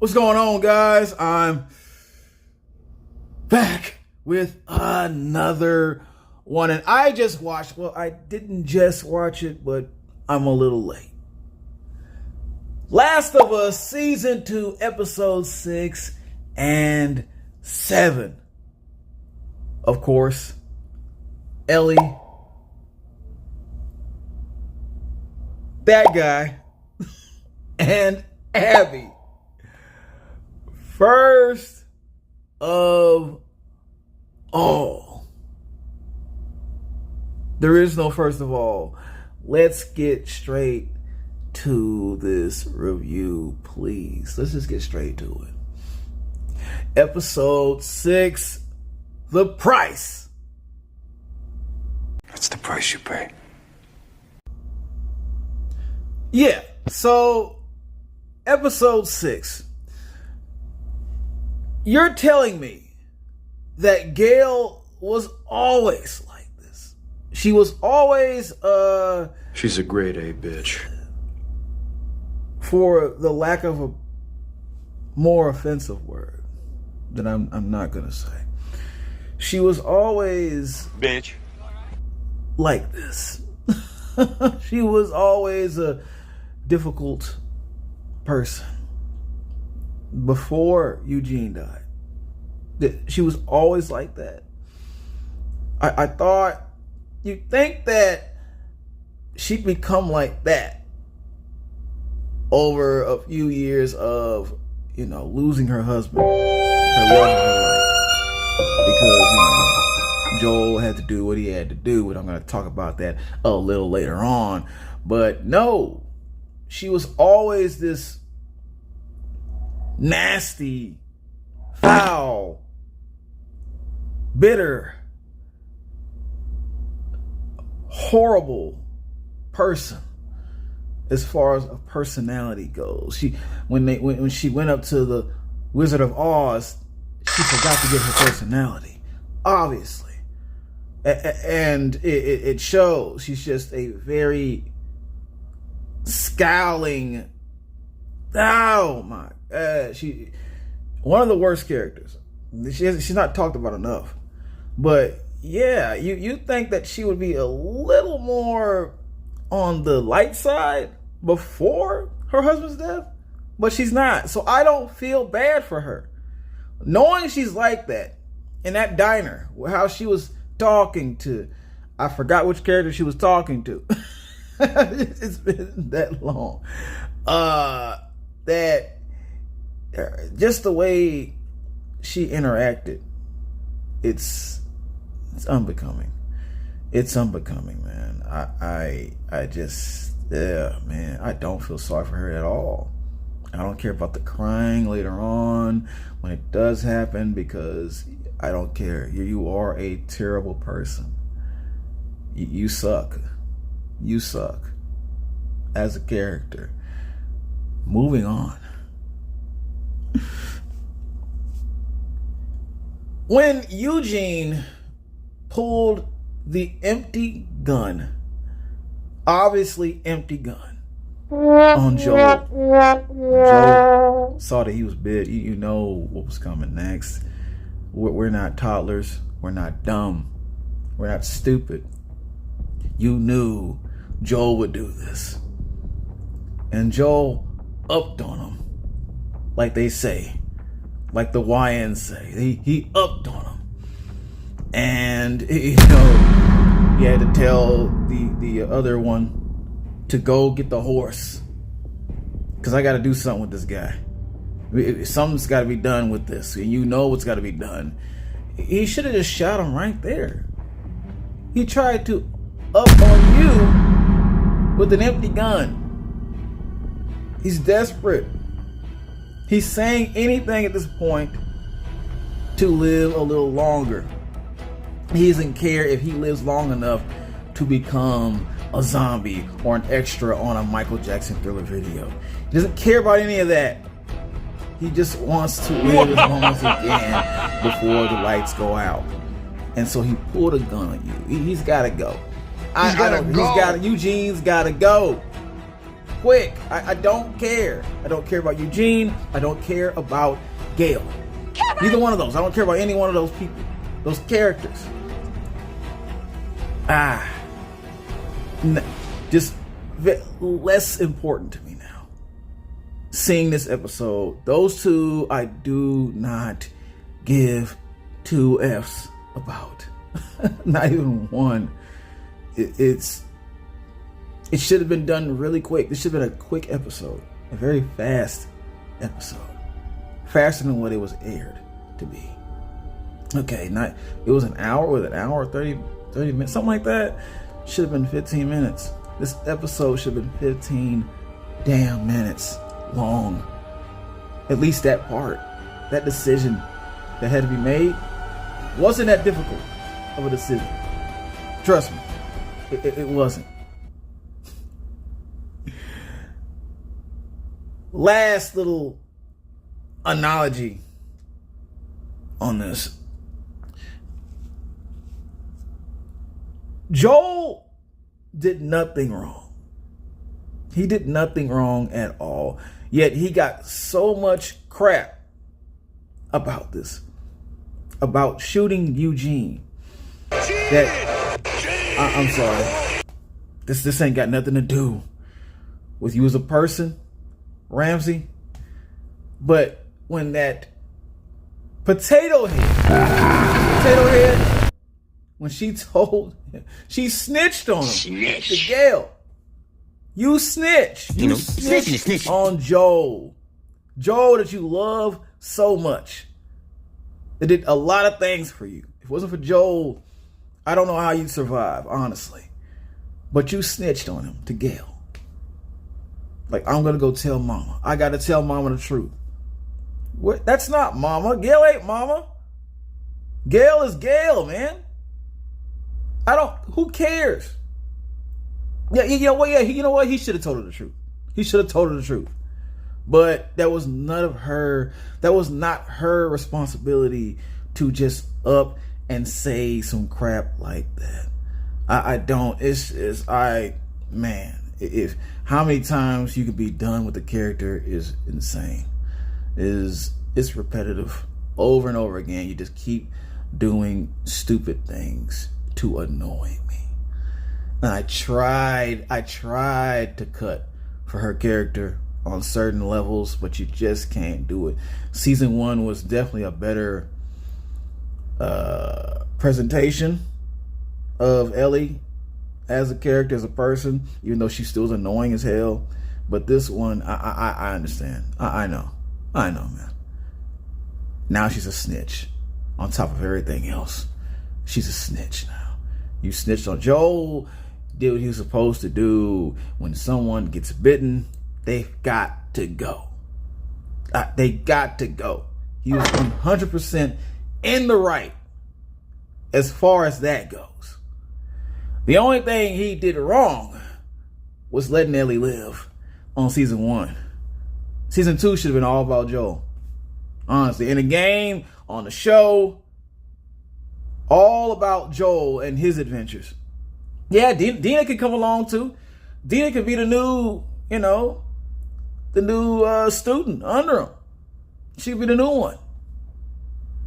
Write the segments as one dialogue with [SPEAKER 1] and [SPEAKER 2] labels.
[SPEAKER 1] What's going on, guys? I'm back with another one. And I just watched, well, I didn't just watch it, but I'm a little late. Last of Us, Season 2, Episode 6 and 7. Of course, Ellie, that guy, and Abby. First of all, there is no first of all. Let's get straight to this review, please. Let's just get straight to it. Episode 6, The Price.
[SPEAKER 2] That's the price you pay.
[SPEAKER 1] Yeah, so episode 6. You're telling me that Gail was always like this. She was always,
[SPEAKER 2] She's a grade A bitch.
[SPEAKER 1] for the lack of a more offensive word that I'm not gonna say. She was always
[SPEAKER 2] Bitch.
[SPEAKER 1] like this. She was always a difficult person. Before Eugene died, she was always like that. I thought, you'd think that she'd become like that over a few years of, losing her husband, her love of her life, because Joel had to do what he had to do, and I'm going to talk about that a little later on. But no, she was always this nasty, foul, bitter, horrible person as far as a personality goes. When she went up to the Wizard of Oz, she forgot to get her personality, obviously, and it shows. She's just a very scowling. Oh my. She one of the worst characters. She's not talked about enough. But yeah, you think that she would be a little more on the light side before her husband's death, but she's not. So I don't feel bad for her. Knowing she's like that in that diner, how she was talking to, I forgot which character she was talking to. It's been that long. That just the way she interacted, it's unbecoming. It's unbecoming, man. I just, man, I don't feel sorry for her at all. I don't care about the crying later on when it does happen, because I don't care. You are a terrible person. You suck. You suck as a character. Moving on. When Eugene pulled the empty gun, obviously empty gun, on Joel, Joel saw that he was bit. You know what was coming next. We're not toddlers. We're not dumb. We're not stupid. You knew Joel would do this. And Joel upped on him, like they say, like the YNs say. He upped on him, and he had to tell the other one to go get the horse, because I got to do something with this guy. Something's got to be done with this, and you know what's got to be done. He should have just shot him right there. He tried to up on you with an empty gun. He's desperate. He's saying anything at this point to live a little longer. He doesn't care if he lives long enough to become a zombie or an extra on a Michael Jackson Thriller video. He doesn't care about any of that. He just wants to live as long as he can before the lights go out. And so he pulled a gun on you. He's got to go.
[SPEAKER 3] Eugene's got to go.
[SPEAKER 1] quick. I don't care. I don't care about Eugene. I don't care about Gail. Neither one of those. I don't care about any one of those people, those characters. Just less important to me now. Seeing this episode, those two I do not give 2 F's about. Not even one. It should have been done really quick. This should have been a quick episode, a very fast episode, faster than what it was aired to be. Okay, it was an hour, with an hour 30 minutes, something like that. Should have been 15 minutes. This episode should have been 15 damn minutes long. At least that part, that decision that had to be made, wasn't that difficult of a decision. Trust me, it wasn't. Last little analogy on this. Joel did nothing wrong. He did nothing wrong at all. Yet he got so much crap about this, about shooting Eugene, that I'm sorry. This ain't got nothing to do with you as a person, Ramsey. But when that potato head, when she snitched on him. To Gail. You snitched. You snitched on Joel. Joel that you love so much. It did a lot of things for you. If it wasn't for Joel, I don't know how you'd survive, honestly. But you snitched on him to Gail. Like, I'm going to go tell mama. I got to tell mama the truth. What? That's not mama. Gail ain't mama. Gail is Gail, man. Who cares? Yeah, you know what? Yeah, you know what? He should have told her the truth. He should have told her the truth. But that was not her responsibility to just up and say some crap like that. If how many times you could be done with the character is insane. It's repetitive over and over again. You just keep doing stupid things to annoy me. And I tried to cut for her character on certain levels, but you just can't do it. Season 1 was definitely a better presentation of Ellie as a character, as a person, even though she still was annoying as hell. But this one, I understand. I know, man. Now she's a snitch on top of everything else. She's a snitch now. You snitched on Joel, did what he was supposed to do. When someone gets bitten, they've got to go. They got to go. He was 100% in the right as far as that goes. The only thing he did wrong was letting Ellie live on season 1. Season 2 should have been all about Joel. Honestly, in the game, on the show, all about Joel and his adventures. Yeah, Dina could come along too. Dina could be the new, student under him. She'd be the new one.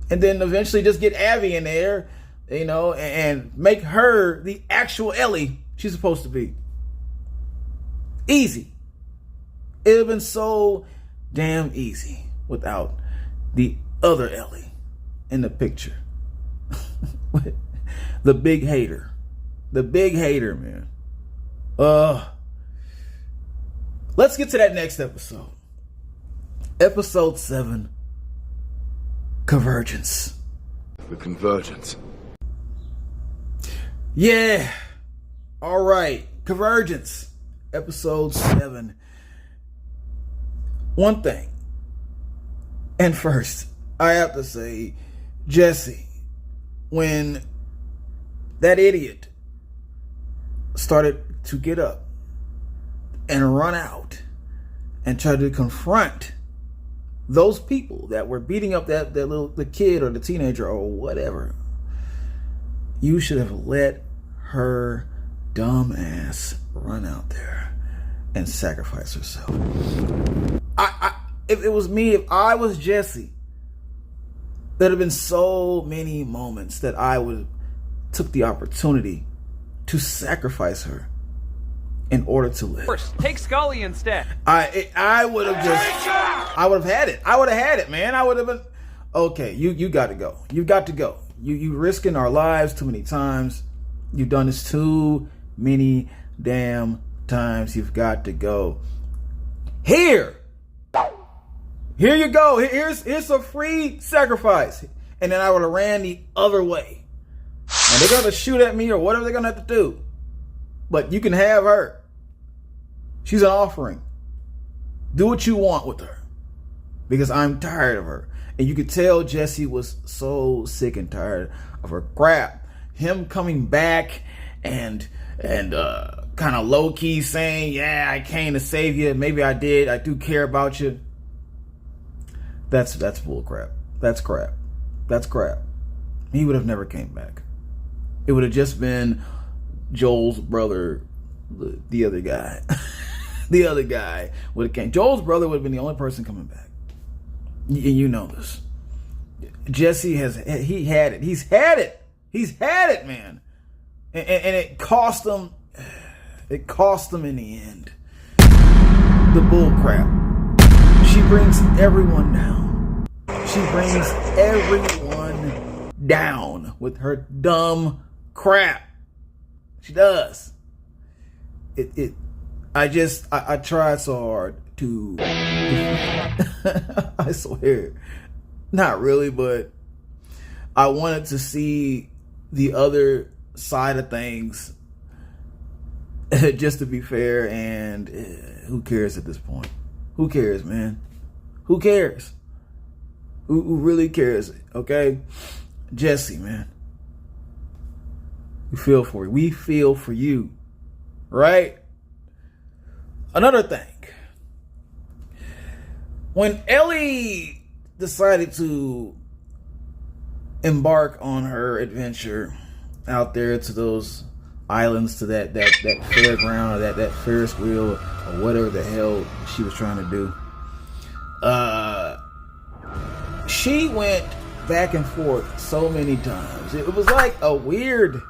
[SPEAKER 1] And then eventually just get Abby in there, and make her the actual Ellie she's supposed to be. Easy. It would have been so damn easy without the other Ellie in the picture. The big hater. The big hater, man. Let's get to that next episode. Episode 7. Convergence.
[SPEAKER 2] The convergence.
[SPEAKER 1] Yeah. All right. Convergence. Episode 7. One thing. And first, I have to say, Jesse, when that idiot started to get up and run out and try to confront those people that were beating up the kid or the teenager or whatever, you should have let her dumb ass run out there and sacrifice herself. If it was me, if I was Jesse, there'd have been so many moments that I would took the opportunity to sacrifice her in order to live.
[SPEAKER 3] First, take Scully instead.
[SPEAKER 1] I would have had it, man. I would have been, okay, you got to go. You got to go. You risking our lives too many times. You've done this too many damn times. You've got to go. Here you go. Here's a free sacrifice. And then I would have ran the other way. And they're going to shoot at me or whatever they're going to have to do. But you can have her. She's an offering. Do what you want with her. Because I'm tired of her. And you could tell Jesse was so sick and tired of her crap. Him coming back and kind of low-key saying, yeah, I came to save you. Maybe I did. I do care about you. That's bull crap. That's crap. That's crap. He would have never came back. It would have just been Joel's brother, the other guy. The other guy would have came. Joel's brother would have been the only person coming back. You know this. Jesse he had it. He's had it, man. And it cost him. It cost him in the end. The bull crap. She brings everyone down. She brings everyone down with her dumb crap. She does. I tried so hard to I swear. Not really, but I wanted to see the other side of things just to be fair, and who cares at this point? Who cares, man? Who cares? Who really cares? Okay? Jesse, man. We feel for you. We feel for you. Right? Another thing. When Ellie decided to embark on her adventure out there to those islands, to that fairground, or that Ferris wheel, or whatever the hell she was trying to do, she went back and forth so many times. It was like a weird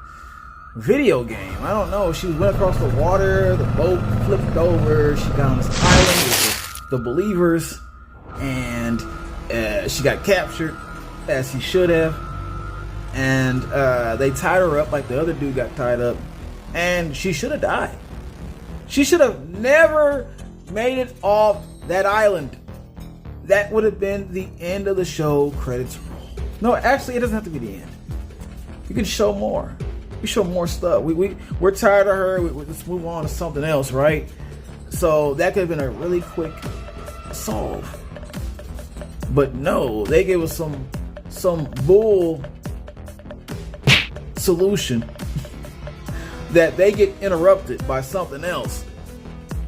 [SPEAKER 1] video game. I don't know. She went across the water, the boat flipped over, she got on this island with the believers, and she got captured, as he should have, and they tied her up like the other dude got tied up, and she should have died. She should have never made it off that island. That would have been the end of the show. Credits roll. No, actually, it doesn't have to be the end. You can show more. We show more stuff. We're tired of her. Let's move on to something else, right? So that could have been a really quick solve. But no, they gave us some bull solution that they get interrupted by something else,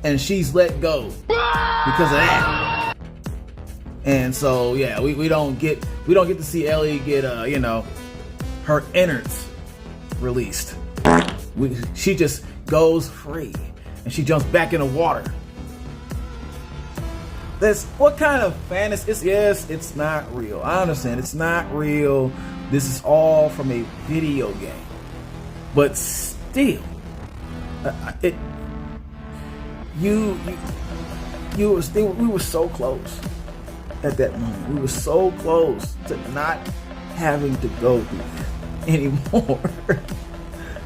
[SPEAKER 1] and she's let go because of that. And so yeah, we don't get to see Ellie get her innards released. She just goes free and she jumps back in the water. That's what kind of fantasy? Yes, it's not real. I understand it's not real. This is all from a video game, but still, we were so close at that moment. We were so close to not having to go through that anymore.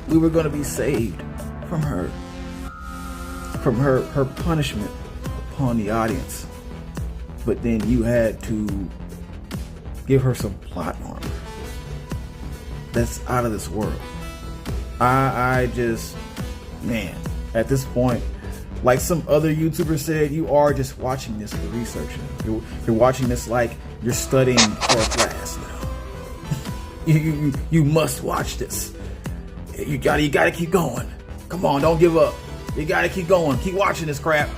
[SPEAKER 1] We were going to be saved from her punishment upon the audience. But then you had to give her some plot armor. That's out of this world. I just, man, at this point, like some other YouTuber said, you are just watching this for research. You're watching this like you're studying for a class now. You must watch this. You gotta keep going. Come on, don't give up. You gotta keep going. Keep watching this crap.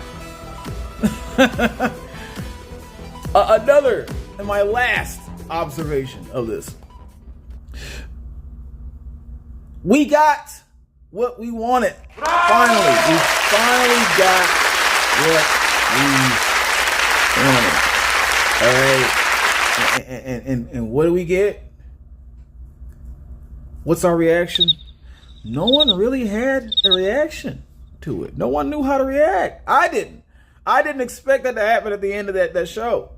[SPEAKER 1] Another, and my last observation of this. We got what we wanted. Finally, we finally got what we wanted. All right. And what do we get? What's our reaction? No one really had a reaction to it. No one knew how to react. I didn't. I didn't expect that to happen at the end of that show.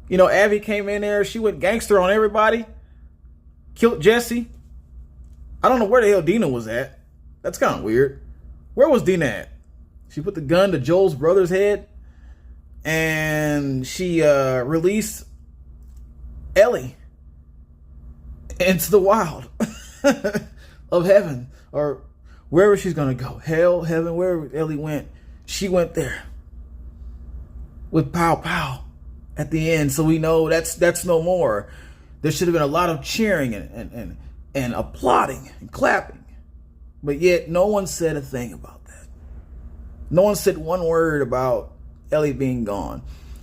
[SPEAKER 1] You know, Abby came in there. She went gangster on everybody. Killed Jesse. I don't know where the hell Dina was at. That's kind of weird. Where was Dina at? She put the gun to Joel's brother's head. And she released Ellie into the wild of heaven. Or wherever she's going to go. Hell, heaven, wherever Ellie went. She went there. With pow pow at the end. So we know that's no more. There should have been a lot of cheering and applauding and clapping. But yet no one said a thing about that. No one said one word about Ellie being gone.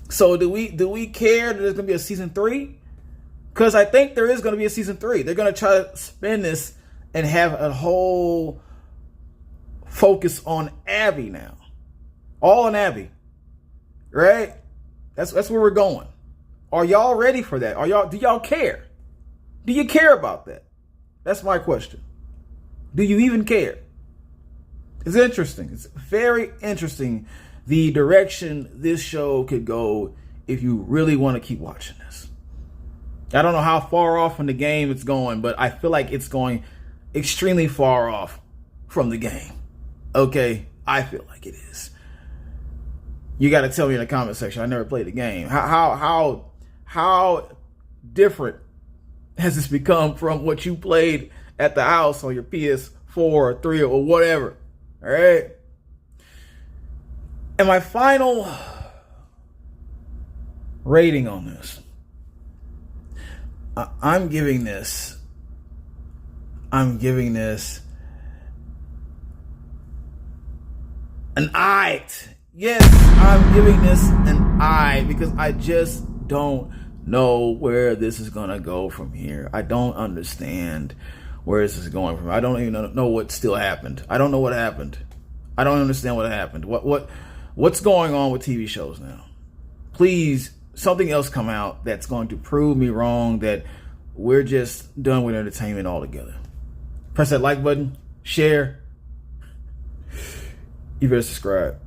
[SPEAKER 1] So do we care that there's going to be a season 3? Because I think there is going to be a season 3. They're going to try to spin this and have a whole focus on Abby now. All on Abby. Right? That's where we're going. Are y'all ready for that? Do y'all care? Do you care about that? That's my question. Do you even care? It's interesting. It's very interesting the direction this show could go if you really want to keep watching this. I don't know how far off from the game it's going, but I feel like it's going extremely far off from the game. Okay? I feel like it is. You got to tell me in the comment section. I never played the game. How different has this become from what you played at the house on your PS4 or 3 or whatever? All right. And my final rating on this, I'm giving this an I. Yes, I'm giving this an I because I just don't know where this is going to go from here. I don't understand where this is going from. I don't even know what still happened. I don't know what happened. I don't understand what happened. What's going on with TV shows now? Please, something else come out that's going to prove me wrong, that we're just done with entertainment altogether. Press that like button, share. You better subscribe.